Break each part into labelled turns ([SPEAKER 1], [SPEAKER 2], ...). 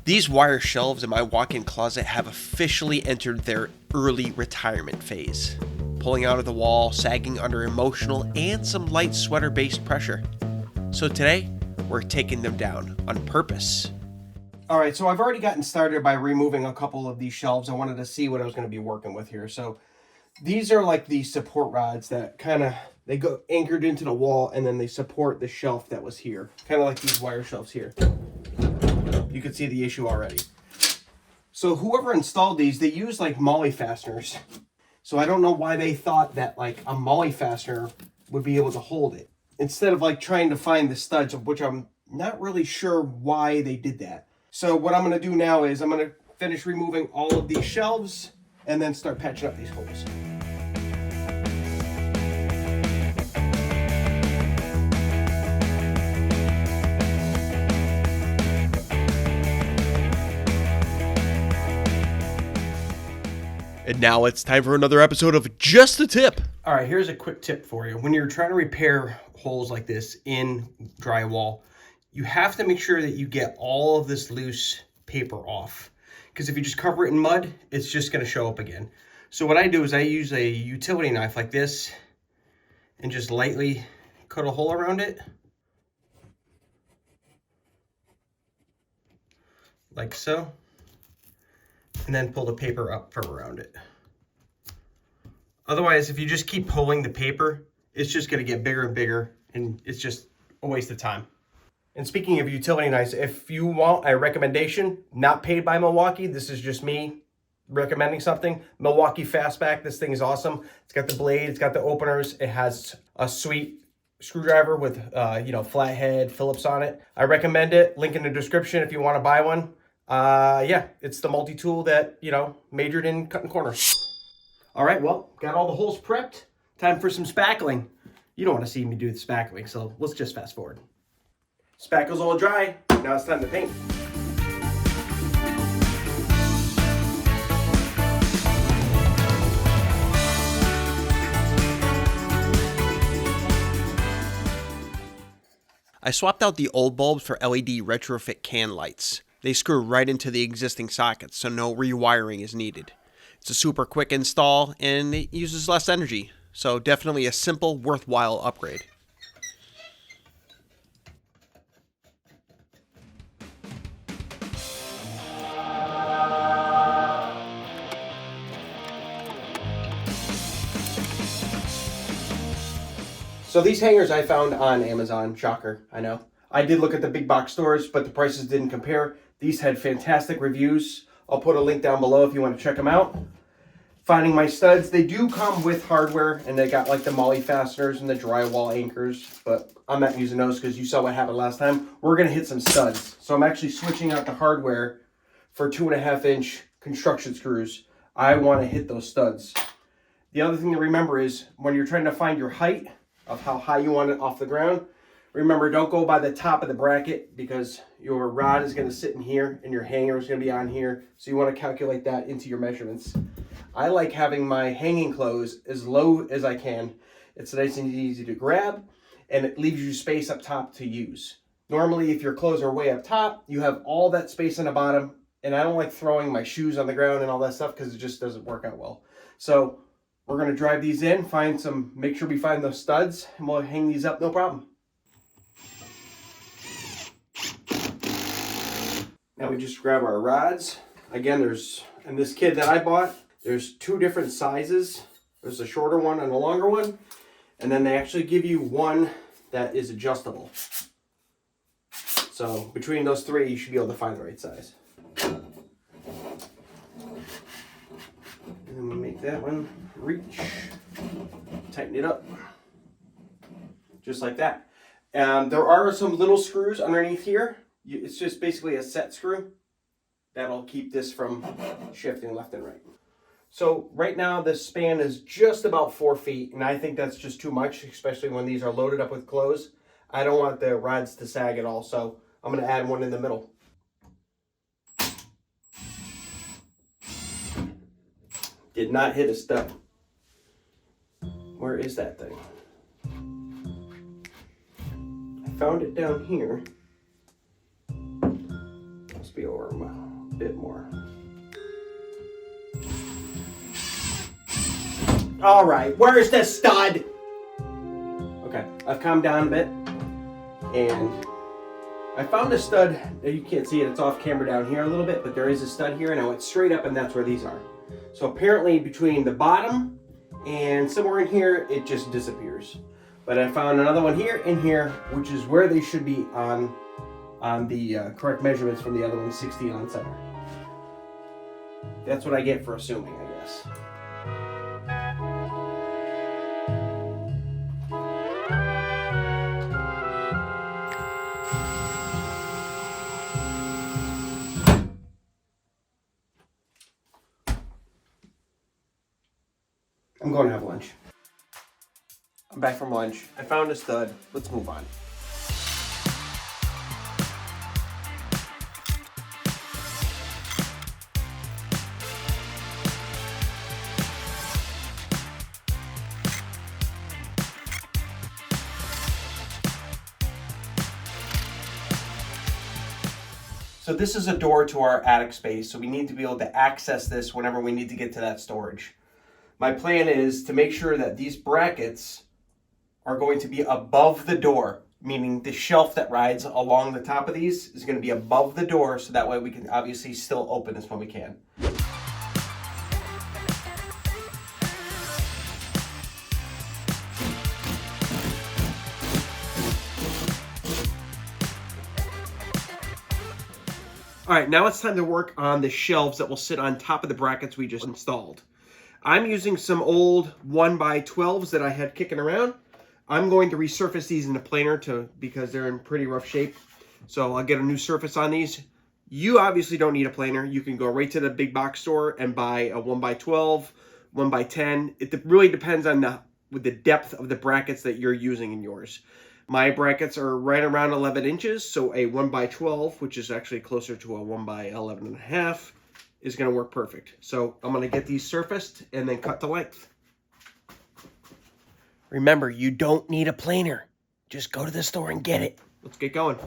[SPEAKER 1] These wire shelves in my walk-in closet have officially entered their early retirement phase, pulling out of the wall, sagging under emotional and some light sweater-based pressure. So today, we're taking them down on purpose. All right, so I've already gotten started by removing a couple of these shelves. I wanted to see what I was going to be working with here. So these are like the support rods that they go anchored into the wall, and then they support the shelf that was here. Kind of like these wire shelves here. You can see the issue already. So whoever installed these, they use like molly fasteners. So I don't know why they thought that like a molly fastener would be able to hold it, instead of like trying to find the studs, which I'm not really sure why they did that. So what I'm going to do now is I'm going to finish removing all of these shelves and then start patching up these holes. And now it's time for another episode of Just a Tip. All right, here's a quick tip for you. When you're trying to repair holes like this in drywall, you have to make sure that you get all of this loose paper off. Because if you just cover it in mud, it's just going to show up again. So what I do is I use a utility knife like this and just lightly cut a hole around it. Like so. And then pull the paper up from around it. Otherwise, if you just keep pulling the paper, it's just going to get bigger and bigger, and it's just a waste of time. And speaking of utility knives, if you want a recommendation, not paid by Milwaukee, this is just me recommending something. Milwaukee Fastback, this thing is awesome. It's got the blade, it's got the openers, it has a sweet screwdriver with flathead Phillips on it. I recommend it. Link in the description if you want to buy one. Yeah, it's the multi-tool that, majored in cutting corners. All right, well, got all the holes prepped. Time for some spackling. You don't want to see me do the spackling, so let's just fast forward. Spackle's all dry. Now it's time to paint. I swapped out the old bulbs for LED retrofit can lights. They screw right into the existing sockets, so no rewiring is needed. It's a super quick install, and it uses less energy, so definitely a simple, worthwhile upgrade. So these hangers I found on Amazon. Shocker, I know. I did look at the big box stores, but the prices didn't compare. These had fantastic reviews. I'll put a link down below if you want to check them out. Finding my studs, they do come with hardware, and they got like the molly fasteners and the drywall anchors, but I'm not using those because you saw what happened last time. We're going to hit some studs. So I'm actually switching out the hardware for 2.5-inch construction screws. I want to hit those studs. The other thing to remember is when you're trying to find your height of how high you want it off the ground, remember, don't go by the top of the bracket because your rod is going to sit in here and your hanger is going to be on here. So you want to calculate that into your measurements. I like having my hanging clothes as low as I can. It's nice and easy to grab, and it leaves you space up top to use. Normally, if your clothes are way up top, you have all that space on the bottom, and I don't like throwing my shoes on the ground and all that stuff because it just doesn't work out well. So we're going to drive these in, make sure we find those studs, and we'll hang these up, no problem. Now we just grab our rods. Again, in this kit that I bought, there's 2 different sizes. There's a shorter one and a longer one. And then they actually give you one that is adjustable. So between those 3, you should be able to find the right size. And then we make that one reach. Tighten it up. Just like that. There are some little screws underneath here. It's just basically a set screw that'll keep this from shifting left and right. So right now this span is just about 4 feet, and I think that's just too much, especially when these are loaded up with clothes. I don't want the rods to sag at all, so I'm going to add one in the middle. Did not hit a stud. Where is that thing? I found it down here. be over a bit more. All right, where's the stud? Okay, I've calmed down a bit, and I found a stud. You can't see it, it's off camera down here a little bit, but there is a stud here, and I went straight up, and that's where these are. So apparently between the bottom and somewhere in here, it just disappears. But I found another one here and here, which is where they should be on the correct measurements from the other one, 16 on center. That's what I get for assuming, I guess. I'm going to have lunch. I'm back from lunch. I found a stud. Let's move on. So this is a door to our attic space, so we need to be able to access this whenever we need to get to that storage. My plan is to make sure that these brackets are going to be above the door, meaning the shelf that rides along the top of these is going to be above the door, so that way we can obviously still open this when we can. All right, now it's time to work on the shelves that will sit on top of the brackets we just installed. I'm using some old 1x12s that I had kicking around. I'm going to resurface these into planer because they're in pretty rough shape. So I'll get a new surface on these. You obviously don't need a planer. You can go right to the big box store and buy a 1x12, 1x10. It really depends on the depth of the brackets that you're using in yours. My brackets are right around 11 inches, so a 1x12, which is actually closer to a 1x11.5, is going to work perfect. So I'm going to get these surfaced and then cut to length. Remember, you don't need a planer. Just go to the store and get it. Let's get going.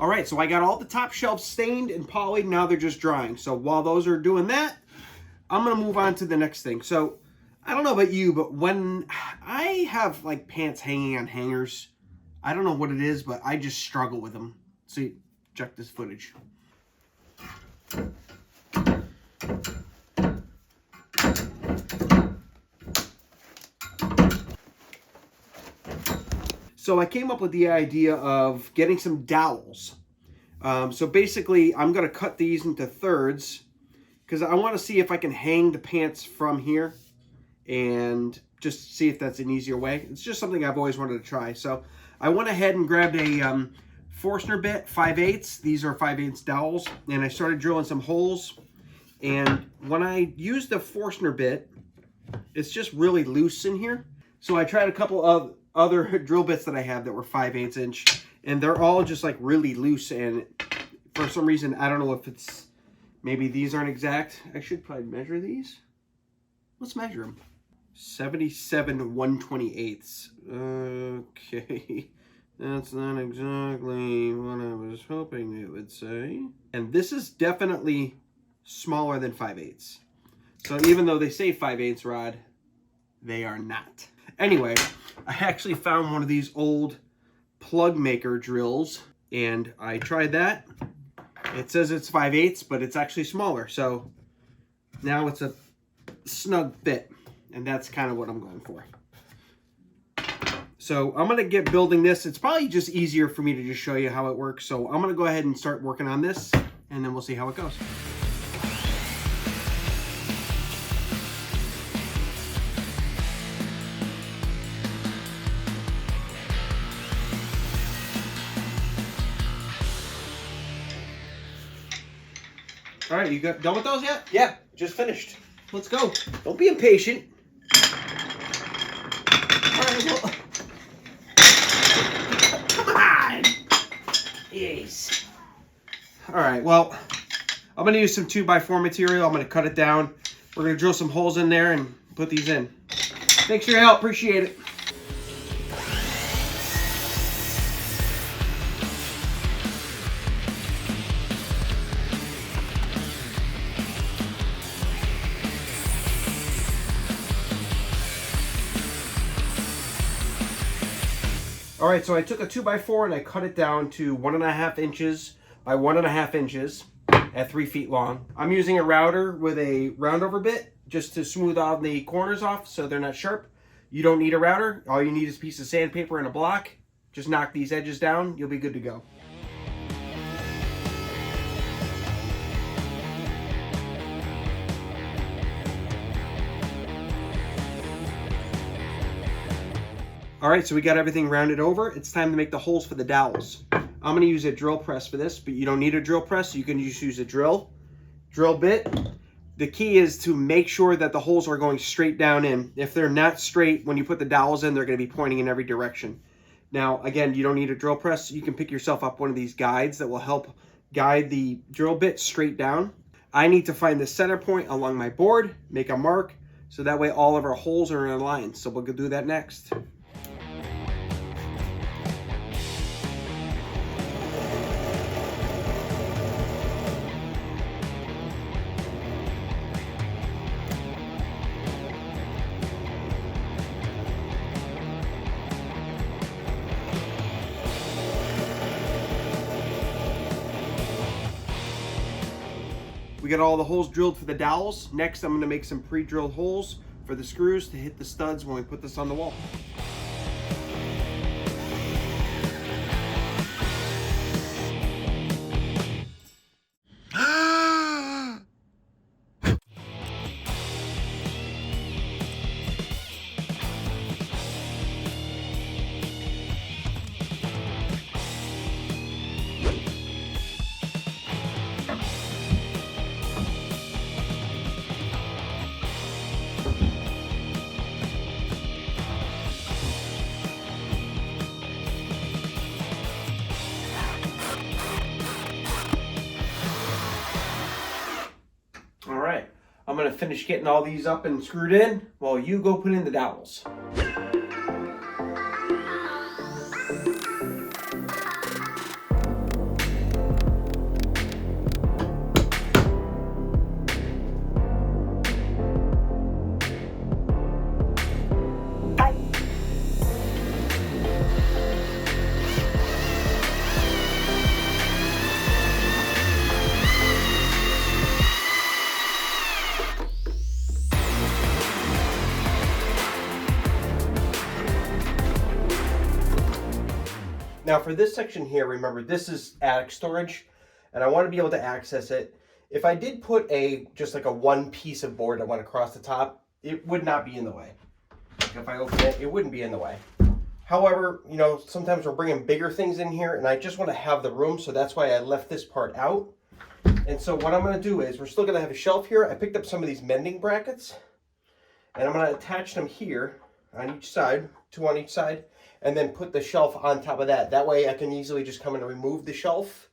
[SPEAKER 1] All right, so I got all the top shelves stained and polished. Now they're just drying. So while those are doing that, I'm going to move on to the next thing. So I don't know about you, but when I have like pants hanging on hangers, I don't know what it is, but I just struggle with them. See, check this footage. So I came up with the idea of getting some dowels. So basically, I'm going to cut these into thirds because I want to see if I can hang the pants from here and just see if that's an easier way. It's just something I've always wanted to try. So I went ahead and grabbed a Forstner bit, 5/8. These are 5/8 dowels. And I started drilling some holes. And when I used the Forstner bit, it's just really loose in here. So I tried a couple of other drill bits that I have that were 5/8 inch, and they're all just like really loose, and for some reason I don't know if it's maybe these aren't exact. I should probably measure these. Let's measure them. 77 1/28. Okay, that's not exactly what I was hoping it would say. And this is definitely smaller than 5/8. So even though they say 5/8 rod, they are not. Anyway, I actually found one of these old plug maker drills, and I tried that. It says it's 5/8, but it's actually smaller. So now it's a snug fit, and that's kind of what I'm going for. So I'm going to get building this. It's probably just easier for me to just show you how it works. So I'm going to go ahead and start working on this, and then we'll see how it goes. All right, you got done with those yet? Yeah, just finished. Let's go. Don't be impatient. All right, well. Come on. Jeez. All right, well, I'm going to use some 2x4 material. I'm going to cut it down. We're going to drill some holes in there and put these in. Thanks for your help. Appreciate it. All right, so I took a 2x4 and I cut it down to 1.5 inches by 1.5 inches at 3 feet long. I'm using a router with a roundover bit just to smooth all the corners off so they're not sharp. You don't need a router. All you need is a piece of sandpaper and a block. Just knock these edges down. You'll be good to go. All right, so we got everything rounded over. It's time to make the holes for the dowels. I'm gonna use a drill press for this, but you don't need a drill press. You can just use a drill bit. The key is to make sure that the holes are going straight down in. If they're not straight, when you put the dowels in, they're gonna be pointing in every direction. Now, again, you don't need a drill press. You can pick yourself up one of these guides that will help guide the drill bit straight down. I need to find the center point along my board, make a mark, so that way all of our holes are in a line. So we'll go do that next. We got all the holes drilled for the dowels. Next, I'm going to make some pre-drilled holes for the screws to hit the studs when we put this on the wall. I'm going to finish getting all these up and screwed in while you go put in the dowels. Now for this section here, remember this is attic storage and I want to be able to access it. If I did put just like a one piece of board that went across the top, it would not be in the way. If I open it, it wouldn't be in the way. However, you know, sometimes we're bringing bigger things in here and I just want to have the room, so that's why I left this part out. And so what I'm going to do is, we're still going to have a shelf here. I picked up some of these mending brackets and I'm going to attach them here on each side, 2 on each side, and then put the shelf on top of that. That way I can easily just come and remove the shelf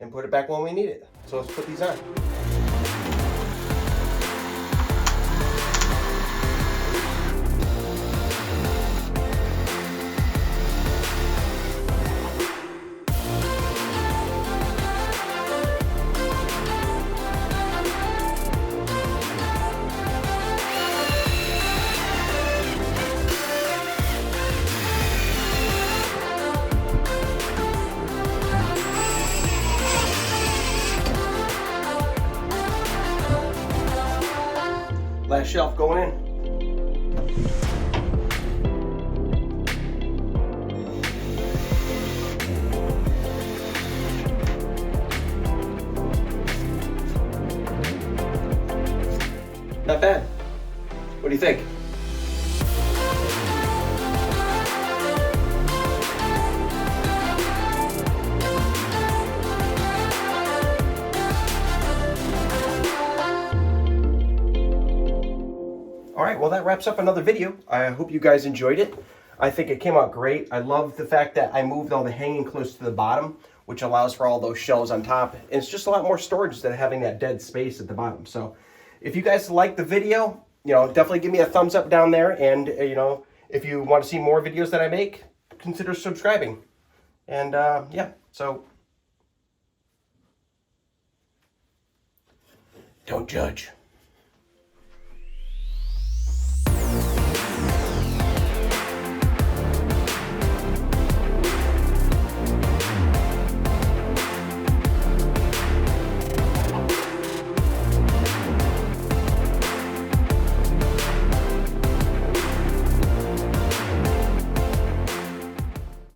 [SPEAKER 1] and put it back when we need it. So let's put these on. Last shelf going in. Not bad. What do you think? right, well, that wraps up another video. I hope you guys enjoyed it. I think it came out great. I love the fact that I moved all the hanging close to the bottom, which allows for all those shelves on top. And it's just a lot more storage instead of having that dead space at the bottom. So if you guys like the video, definitely give me a thumbs up down there. And, if you want to see more videos that I make, consider subscribing. And, yeah, so don't judge.